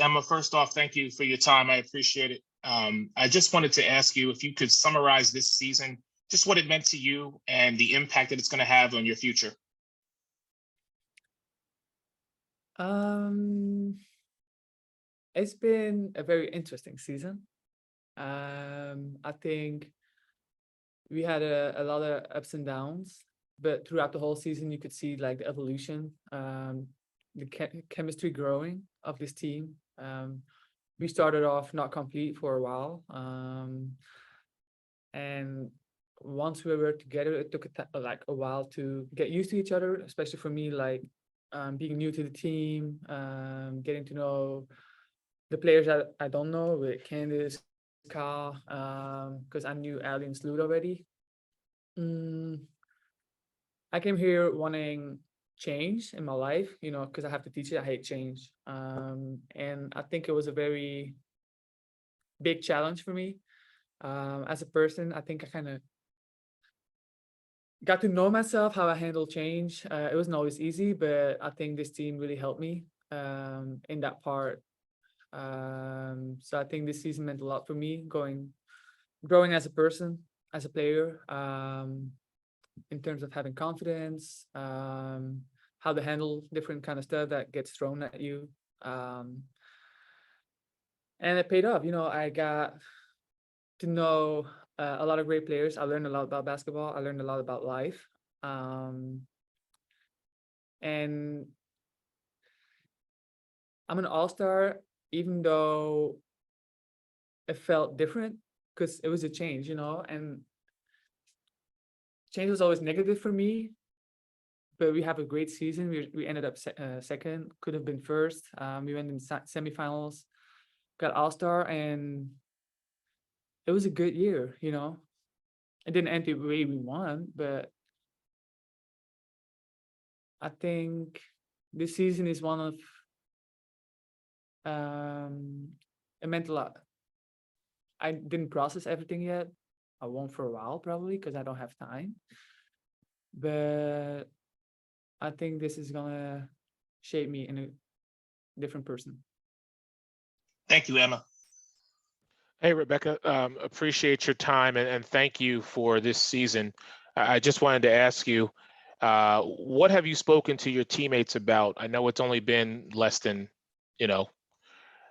Emma, first off, thank you for your time. I appreciate it. I just wanted to ask you if you could summarize this season, just what it meant to you and the impact that it's going to have on your future. It's been a very interesting season. I think we had a lot of ups and downs, but throughout the whole season, you could see like the evolution, the chemistry growing of this team. We started off not complete for a while, and once we were together, it took like a while to get used to each other, especially for me, like being new to the team, getting to know the players that I don't know, with Candace, Carl, because I knew Ali and Sloot already. I came here wanting change in my life, because I have to teach it. I hate change. And I think it was a very big challenge for me. As a person, I think I kind of got to know myself, how I handle change. It wasn't always easy, but I think this team really helped me in that part. So I think this season meant a lot for me, growing as a person, as a player, in terms of having confidence, how to handle different kind of stuff that gets thrown at you. And it paid off. I got to know a lot of great players. I learned a lot about basketball. I learned a lot about life. And I'm an all-star, even though it felt different because it was a change, and change was always negative for me. But we have a great season. We ended up second, could have been first. We went in semifinals, got all-star, and it was a good year, It didn't end the way we won, but I think this season is one of it meant a lot. I didn't process everything yet. I won't for a while probably because I don't have time. But I think this is gonna shape me in a different person. Thank you, Emma. Hey, Rebecca, appreciate your time and thank you for this season. I just wanted to ask you, what have you spoken to your teammates about? I know it's only been less than,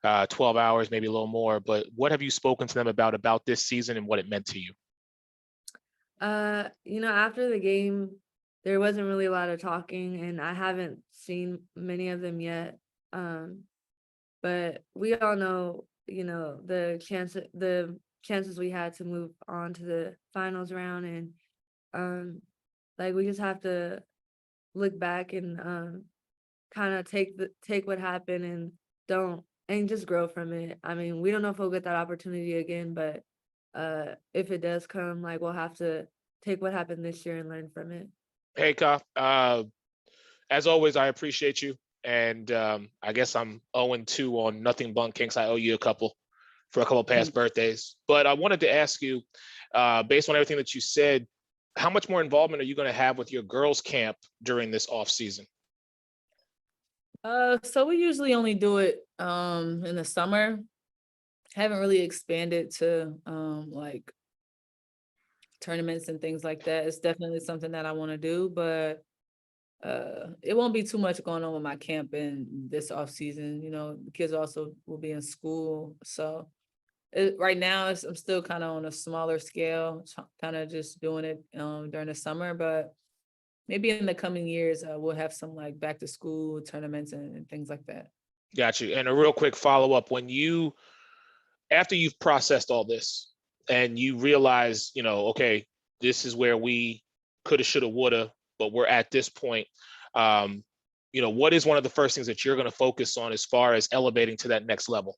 12 hours, maybe a little more, but what have you spoken to them about this season and what it meant to you? After the game, there wasn't really a lot of talking, and I haven't seen many of them yet. But we all know, the chances we had to move on to the finals round, and like we just have to look back and kind of take what happened and just grow from it. I mean, we don't know if we'll get that opportunity again, but if it does come, like we'll have to take what happened this year and learn from it. Hey, Ka, as always, I appreciate you. And I guess I'm 0-2 on Nothing But Kinks. I owe you a couple for a couple past birthdays. But I wanted to ask you, based on everything that you said, how much more involvement are you going to have with your girls' camp during this off season? So we usually only do it in the summer. Haven't really expanded to like tournaments and things like that. It's definitely something that I want to do, but it won't be too much going on with my camp in this off season. The kids also will be in school, so right now I'm still kind of on a smaller scale, kind of just doing it during the summer. But maybe in the coming years, we'll have some like back to school tournaments and things like that. Got you. And a real quick follow up: after you've processed all this and you realize, okay, this is where we coulda, shoulda, woulda, but we're at this point. What is one of the first things that you're going to focus on as far as elevating to that next level?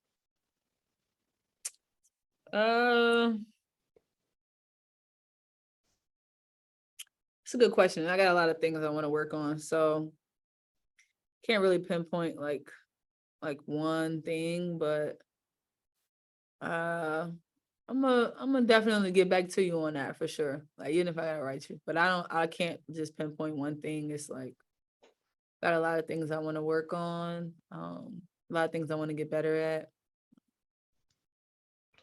It's a good question. I got a lot of things I want to work on, so can't really pinpoint like one thing, but I'm gonna definitely get back to you on that for sure. Like even if I gotta write you, but I can't just pinpoint one thing. It's like got a lot of things I want to work on. a lot of things I want to get better at.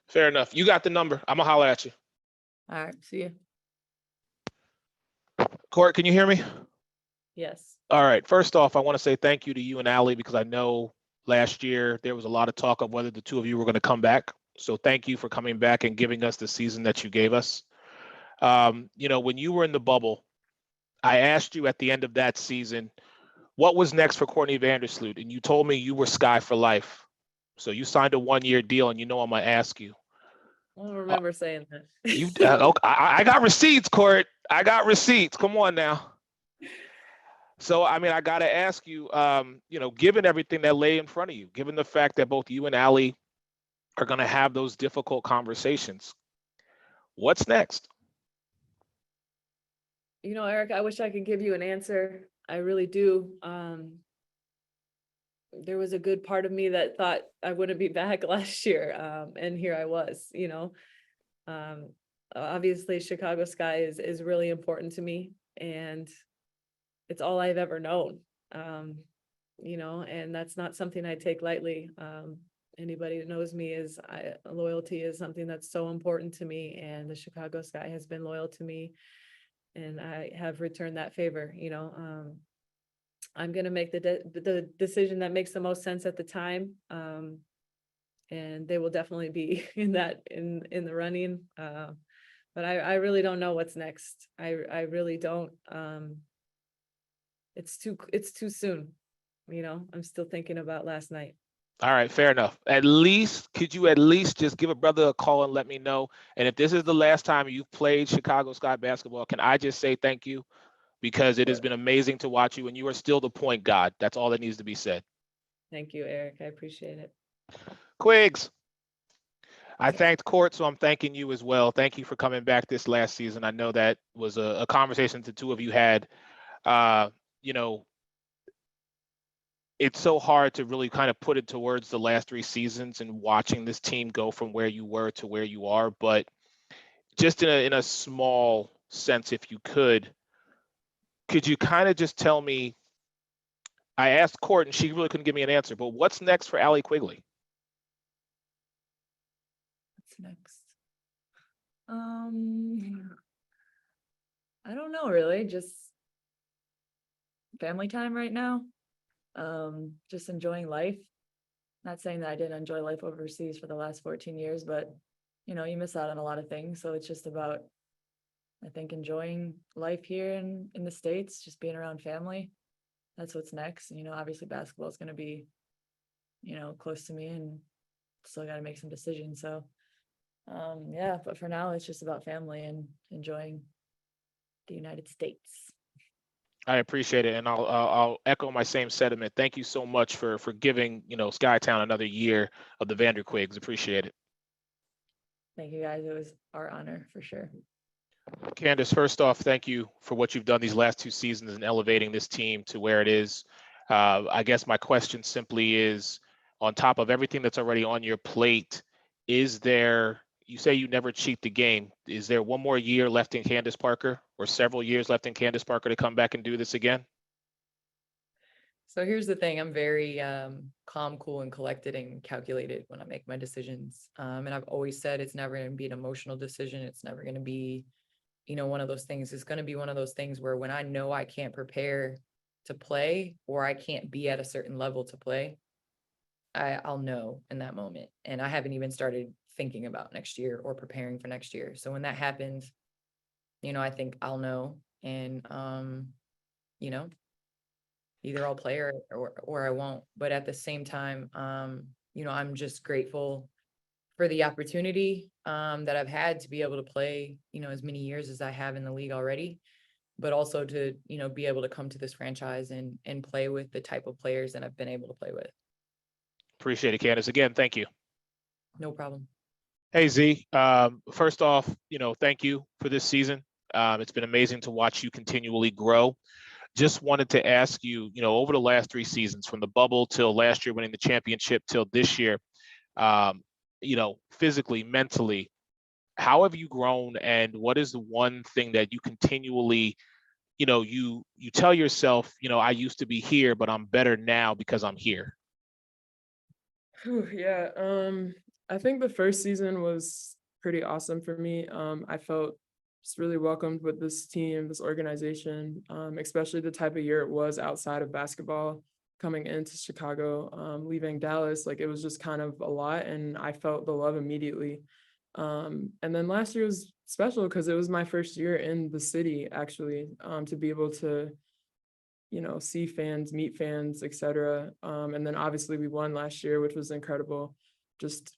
Fair enough. You got the number. I'm gonna holler at you. All right, see ya. Court, can you hear me? Yes. All right. First off, I want to say thank you to you and Allie, because I know last year there was a lot of talk of whether the two of you were going to come back. So thank you for coming back and giving us the season that you gave us. When you were in the bubble, I asked you at the end of that season, what was next for Courtney Vandersloot? And you told me you were Sky for life. So you signed a 1-year deal, and I'm going to ask you. I don't remember saying that. Okay, I got receipts, Court. I got receipts. Come on now. So, I mean, I got to ask you, given everything that lay in front of you, given the fact that both you and Allie are going to have those difficult conversations, what's next? Eric, I wish I could give you an answer. I really do. There was a good part of me that thought I wouldn't be back last year. And here I was, obviously Chicago Sky is really important to me, and it's all I've ever known. And that's not something I take lightly. Anybody that knows me loyalty is something that's so important to me, and the Chicago Sky has been loyal to me, and I have returned that favor. I'm going to make the decision that makes the most sense at the time. And they will definitely be in the running. But I really don't know what's next. I really don't. It's too soon. I'm still thinking about last night. All right, fair enough. Could you just give a brother a call and let me know? And if this is the last time you've played Chicago Sky basketball, can I just say thank you? Because it has been amazing to watch you, and you are still the point guard. That's all that needs to be said. Thank you, Eric. I appreciate it. Quigs, I thanked Court, so I'm thanking you as well. Thank you for coming back this last season. I know that was a conversation the two of you had. It's so hard to really kind of put it towards the last 3 seasons and watching this team go from where you were to where you are. But just in a small sense, if you could you kind of just tell me, I asked Court and she really couldn't give me an answer, but what's next for Allie Quigley? What's next? I don't know, really. Just family time right now. Just enjoying life. Not saying that I didn't enjoy life overseas for the last 14 years, but you miss out on a lot of things. So it's just about, I think, enjoying life here in the States, just being around family. That's what's next. Obviously basketball is going to be, close to me, and still got to make some decisions. So, but for now it's just about family and enjoying the United States. I appreciate it, and I'll echo my same sentiment. Thank you so much for giving Skytown another year of the Vanderquigs. Appreciate it. Thank you, guys. It was our honor for sure. Candace, first off, thank you for what you've done these last 2 seasons and elevating this team to where it is. I guess my question simply is, on top of everything that's already on your plate, you say you never cheat the game. Is there one more year left in Candace Parker, or several years left in Candace Parker to come back and do this again? So here's the thing. I'm very calm, cool, and collected and calculated when I make my decisions. And I've always said it's never going to be an emotional decision. It's never going to be, one of those things. It's going to be one of those things where when I know I can't prepare to play, or I can't be at a certain level to play, I'll know in that moment. And I haven't even started thinking about next year or preparing for next year. So when that happens, I think I'll know, and either I'll play or I won't. But at the same time, I'm just grateful for the opportunity that I've had to be able to play, as many years as I have in the league already, but also to, be able to come to this franchise and play with the type of players that I've been able to play with. Appreciate it, Candace. Again, thank you. No problem. Hey, Z. First off, thank you for this season. It's been amazing to watch you continually grow. Just wanted to ask you, over the last 3 seasons, from the bubble till last year winning the championship till this year, physically, mentally, how have you grown, and what is the one thing that you continually, you tell yourself, I used to be here, but I'm better now because I'm here? Yeah, I think the first season was pretty awesome for me. I felt just really welcomed with this team, this organization, especially the type of year it was outside of basketball, coming into Chicago, leaving Dallas. Like, it was just kind of a lot, and I felt the love immediately. And then last year was special because it was my first year in the city, actually, to be able to see fans, meet fans, etc. And then obviously we won last year, which was incredible. Just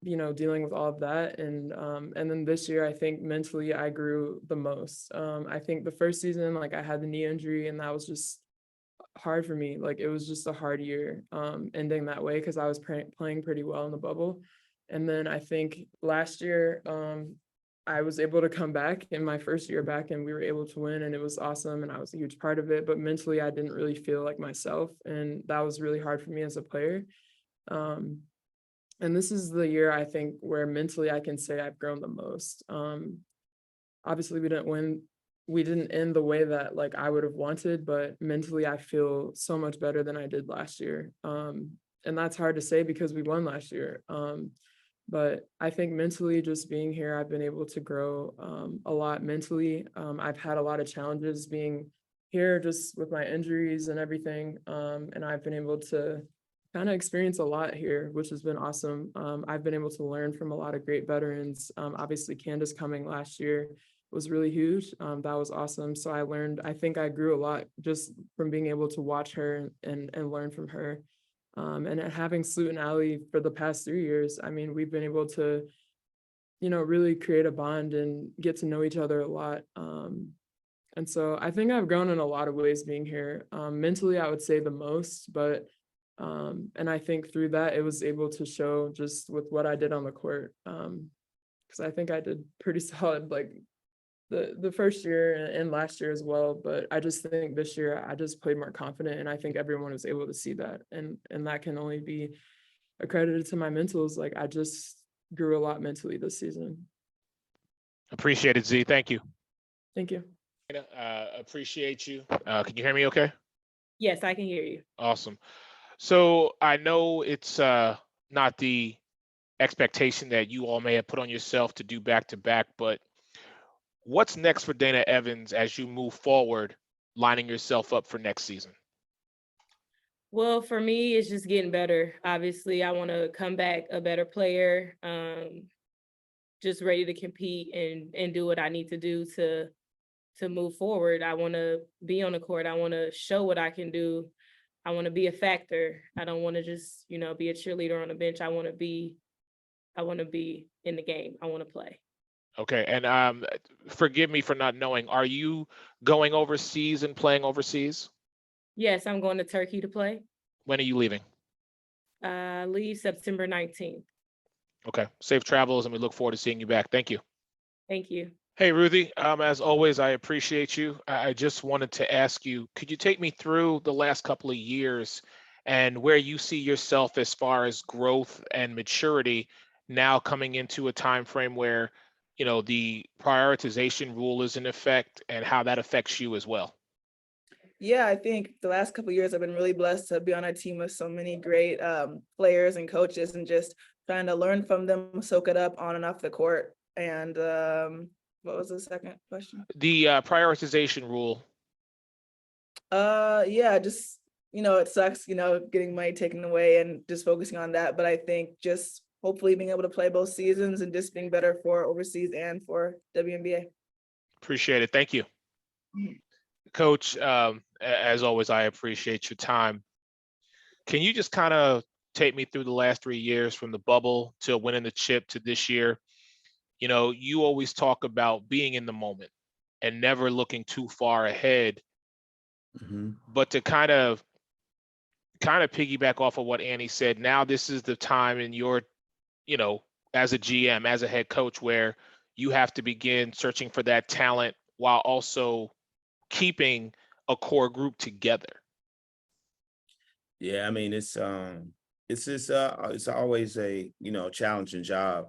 dealing with all of that, and then this year I think mentally I grew the most. I think the first season, like, I had the knee injury, and that was just hard for me. Like, it was just a hard year, ending that way because I was playing pretty well in the bubble. And then I think last year, I was able to come back in my first year back, and we were able to win, and it was awesome, and I was a huge part of it. But mentally, I didn't really feel like myself, and that was really hard for me as a player. And this is the year, I think, where mentally I can say I've grown the most. Obviously, we didn't end the way that, like, I would have wanted, but mentally I feel so much better than I did last year. And that's hard to say because we won last year. But I think mentally, just being here, I've been able to grow a lot mentally. I've had a lot of challenges being here just with my injuries and everything. And I've been able to kind of experience a lot here, which has been awesome. I've been able to learn from a lot of great veterans. Obviously, Candace coming last year was really huge. That was awesome. So I think I grew a lot just from being able to watch her and learn from her. And having Sloot and Allie for the past 3 years, I mean, we've been able to, really create a bond and get to know each other a lot. And so I think I've grown in a lot of ways being here. Mentally, I would say the most, but and I think through that, it was able to show just with what I did on the court. Because I think I did pretty solid, like, the first year and last year as well. But I just think this year I just played more confident, and I think everyone was able to see that. And that can only be accredited to my mentals. Like, I just grew a lot mentally this season. Appreciate it, Z. Thank you. Thank you. Appreciate you. Can you hear me okay? Yes, I can hear you. Awesome. So I know it's not the expectation that you all may have put on yourself to do back-to-back, but what's next for Dana Evans as you move forward, lining yourself up for next season? Well, for me, it's just getting better. Obviously, I want to come back a better player, just ready to compete and do what I need to do to move forward. I want to be on the court. I want to show what I can do. I want to be a factor. I don't want to just, be a cheerleader on the bench. I want to be in the game. I want to play. Okay, and forgive me for not knowing, are you going overseas and playing overseas? Yes, I'm going to Turkey to play. When are you leaving? Leave September 19th. Okay, safe travels, and we look forward to seeing you back. Thank you. Thank you. Hey, Ruthie, as always, I appreciate you. I just wanted to ask you, could you take me through the last couple of years and where you see yourself as far as growth and maturity now coming into a time frame where, the prioritization rule is in effect and how that affects you as well? Yeah, I think the last couple of years I've been really blessed to be on a team with so many great players and coaches, and just trying to learn from them, soak it up on and off the court. And what was the second question? The prioritization rule. Yeah, just it sucks, getting money taken away and just focusing on that. But I think just hopefully being able to play both seasons and just being better for overseas and for WNBA. Appreciate it. Thank you. Coach, as always, I appreciate your time. Can you just kind of take me through the last 3 years from the bubble to winning the chip to this year? You always talk about being in the moment and never looking too far ahead. But to kind of piggyback off of what Annie said, now this is the time in your, as a GM, as a head coach, where you have to begin searching for that talent while also keeping a core group together. Yeah, I mean, it's always a challenging job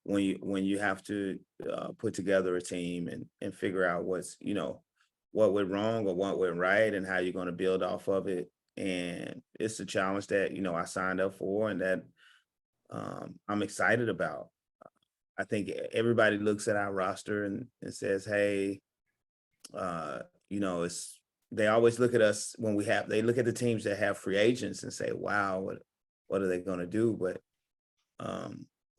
when you have to put together a team and figure out what went wrong or what went right and how you're going to build off of it. And it's a challenge that, you know, I signed up for and that I'm excited about. I think everybody looks at our roster and says, hey, you know, they always look at us when they look at the teams that have free agents and say, wow, what are they going to do? But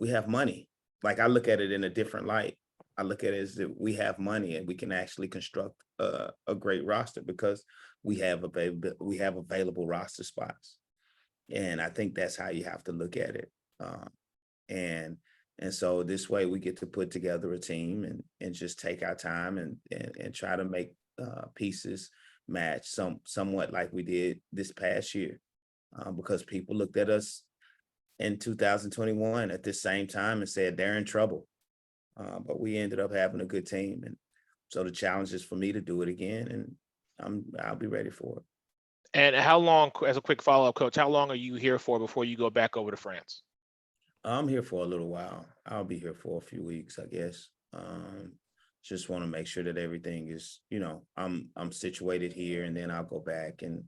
we have money. Like, I look at it in a different light. I look at it as that we have money and we can actually construct a great roster because we have available roster spots. And I think that's how you have to look at it. And so this way we get to put together a team and just take our time and try to make pieces match somewhat like we did this past year, because people looked at us in 2021 at this same time and said they're in trouble. But we ended up having a good team. And so the challenge is for me to do it again, and I'll be ready for it. And how long, as a quick follow-up, Coach, how long are you here for before you go back over to France? I'm here for a little while. I'll be here for a few weeks, I guess. Just want to make sure that everything is, you know, I'm situated here, and then I'll go back and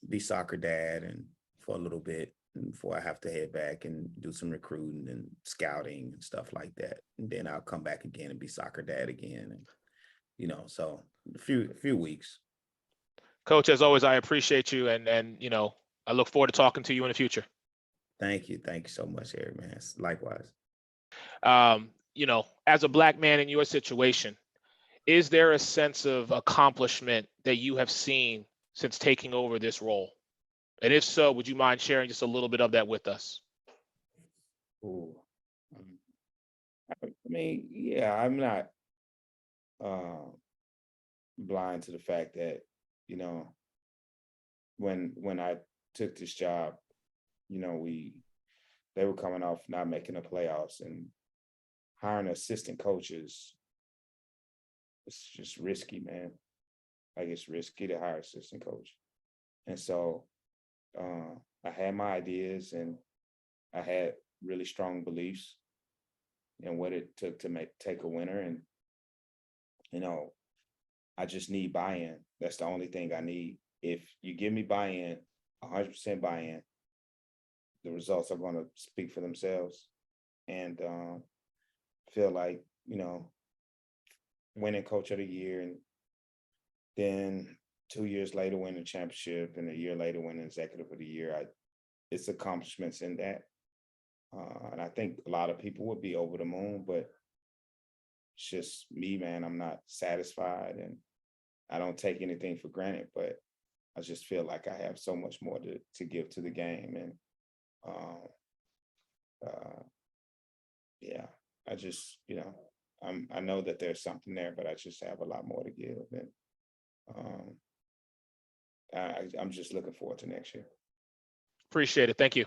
be soccer dad and for a little bit before I have to head back and do some recruiting and scouting and stuff like that. And then I'll come back again and be soccer dad again. And, you know, so a few weeks. Coach, as always, I appreciate you, and you know, I look forward to talking to you in the future. Thank you so much, Eric, man. Likewise. You know, as a Black man in your situation, is there a sense of accomplishment that you have seen since taking over this role? And if so, would you mind sharing just a little bit of that with us? Ooh. I mean, yeah, I'm not blind to the fact that, you know, when I took this job, you know, they were coming off not making the playoffs, and hiring assistant coaches, it's just risky, man. Like, it's risky to hire assistant coach. And so I had my ideas and I had really strong beliefs in what it took to take a winner. And, you know, I just need buy-in. That's the only thing I need. If you give me buy-in, 100% buy-in, the results are going to speak for themselves. And feel like, you know, winning coach of the year, and then 2 years later winning championship, and a year later winning executive of the year, it's accomplishments in that. And I think a lot of people would be over the moon, but it's just me, man. I'm not satisfied, and I don't take anything for granted, but I just feel like I have so much more to give to the game. And yeah, I just, you know, I know that there's something there, but I just have a lot more to give. And I'm just looking forward to next year. Appreciate it. Thank you.